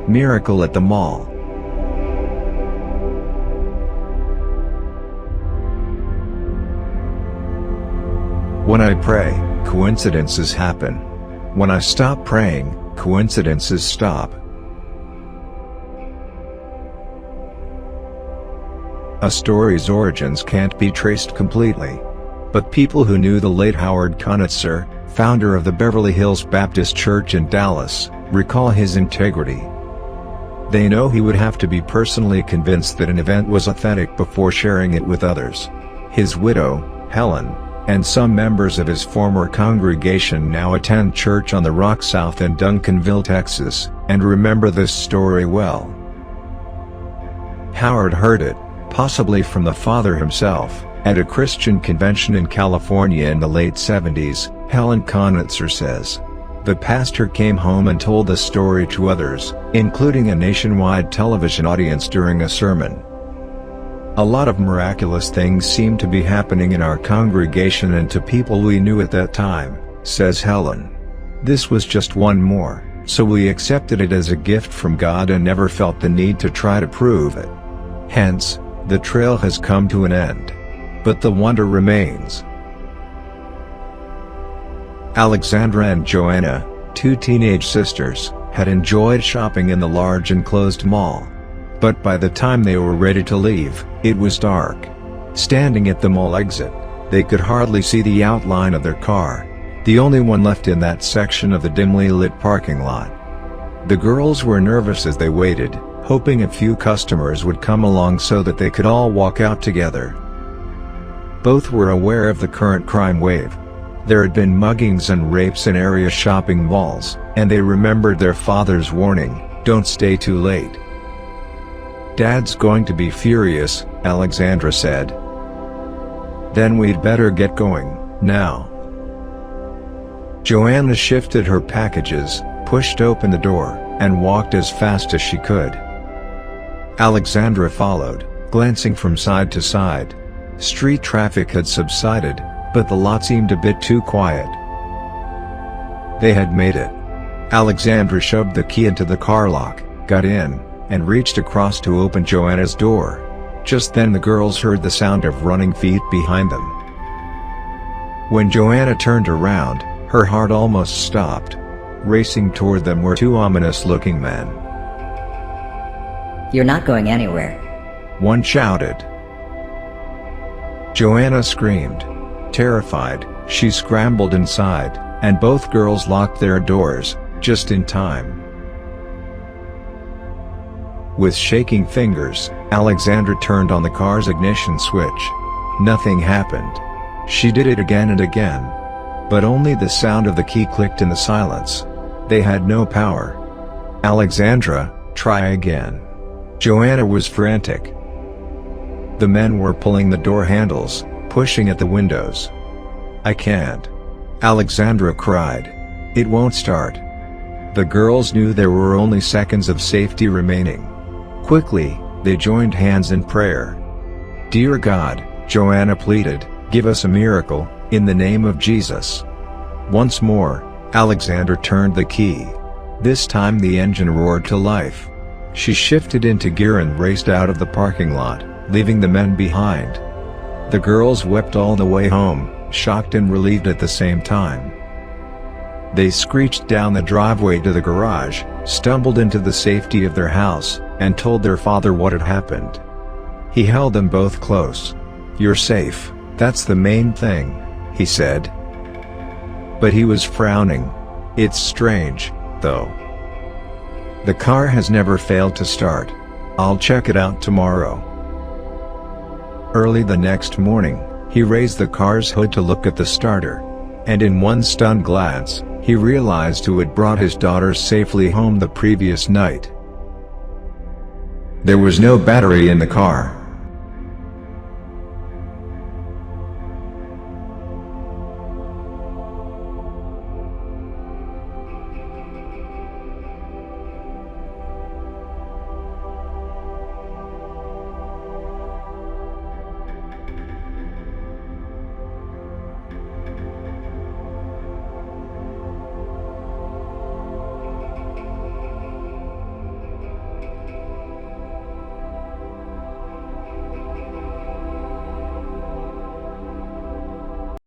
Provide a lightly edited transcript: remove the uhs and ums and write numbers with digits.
Miracle at the mall. When I pray, coincidences happen. When I stop praying, coincidences stop. A story's origins can't be traced completely. But people who knew the late Howard Conitzer, founder of the Beverly Hills Baptist Church in Dallas, recall his integrity. They know he would have to be personally convinced that an event was authentic before sharing it with others. His widow, Helen, and some members of his former congregation now attend church on the Rock South in Duncanville, Texas, and remember this story well. Howard heard it, possibly from the father himself, at a Christian convention in California in the late 70s, Helen Conitzer says. The pastor came home and told the story to others, including a nationwide television audience during a sermon. A lot of miraculous things seemed to be happening in our congregation and to people we knew at that time, says Helen. This was just one more, so we accepted it as a gift from God and never felt the need to try to prove it. Hence, the trail has come to an end. But the wonder remains. Alexandra and Joanna, two teenage sisters, had enjoyed shopping in the large enclosed mall. But by the time they were ready to leave, it was dark. Standing at the mall exit, they could hardly see the outline of their car, the only one left in that section of the dimly lit parking lot. The girls were nervous as they waited, hoping a few customers would come along so that they could all walk out together. Both were aware of the current crime wave. There had been muggings and rapes in area shopping malls, and they remembered their father's warning, "Don't stay too late." "Dad's going to be furious," Alexandra said. "Then we'd better get going, now." Joanna shifted her packages, pushed open the door, and walked as fast as she could. Alexandra followed, glancing from side to side. Street traffic had subsided, but the lot seemed a bit too quiet. They had made it. Alexandra shoved the key into the car lock, got in, and reached across to open Joanna's door. Just then the girls heard the sound of running feet behind them. When Joanna turned around, her heart almost stopped. Racing toward them were two ominous-looking men. "You're not going anywhere," one shouted. Joanna screamed. Terrified, she scrambled inside, and both girls locked their doors, just in time. With shaking fingers, Alexandra turned on the car's ignition switch. Nothing happened. She did it again and again. But only the sound of the key clicked in the silence. They had no power. "Alexandra, try again." Joanna was frantic. The men were pulling the door handles, pushing at the windows. "I can't," Alexandra cried. "It won't start." The girls knew there were only seconds of safety remaining. Quickly, they joined hands in prayer. "Dear God," Joanna pleaded, "give us a miracle, in the name of Jesus." Once more, Alexandra turned the key. This time the engine roared to life. She shifted into gear and raced out of the parking lot, leaving the men behind. The girls wept all the way home, shocked and relieved at the same time. They screeched down the driveway to the garage, stumbled into the safety of their house, and told their father what had happened. He held them both close. "You're safe, that's the main thing," he said. But he was frowning. "It's strange, though. The car has never failed to start. I'll check it out tomorrow." Early the next morning, he raised the car's hood to look at the starter. And in one stunned glance, he realized who had brought his daughters safely home the previous night. There was no battery in the car.